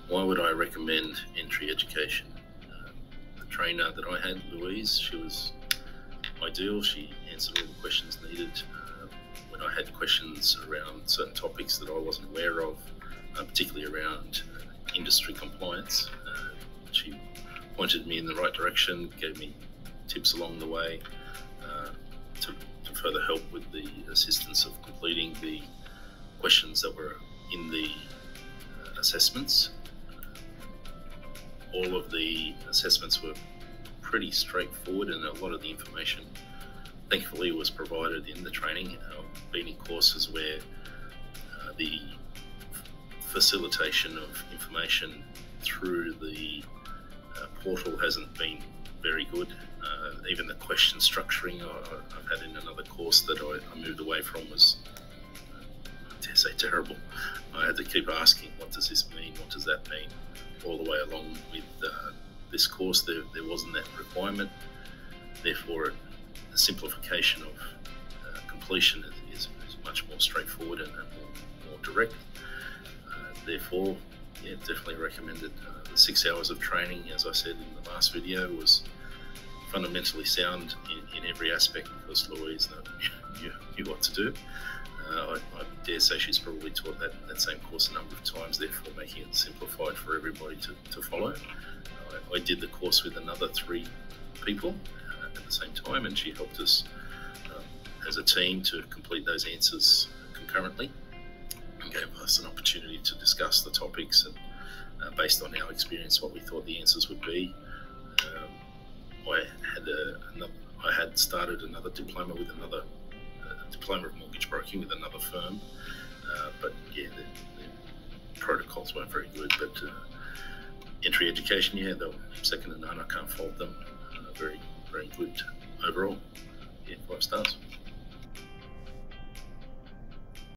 Why would I recommend Entry Education? The trainer that I had, Louise, she was ideal. She answered all the questions needed. When I had questions around certain topics that I wasn't aware of, particularly around industry compliance, she pointed me in the right direction, gave me tips along the way to further help with the assistance of completing the questions that were in the assessments. All of the assessments were pretty straightforward, and a lot of the information thankfully was provided in the training. I've been in courses where the facilitation of information through the portal hasn't been very good. Even the question structuring I've had in another course that I moved away from was, I dare say, terrible. I had to keep asking, what does this mean? What does that mean? All the way along with this course, there wasn't that requirement. Therefore, the simplification of completion is much more straightforward and more direct. Therefore, yeah, definitely recommended. The 6 hours of training, as I said in the last video, was fundamentally sound in every aspect, because Louise knew what to do. I dare say she's probably taught that same course a number of times, therefore making it simplified for everybody to follow. I did the course with another 3 people at the same time, and she helped us as a team to complete those answers concurrently, and gave us an opportunity to discuss the topics and based on our experience what we thought the answers would be. I had started another diploma with another diploma of mortgage broking with another firm, but yeah, the protocols weren't very good. But Entry Education, yeah, they were second to none. I can't fault them. Very, very good overall. Yeah, 5 stars.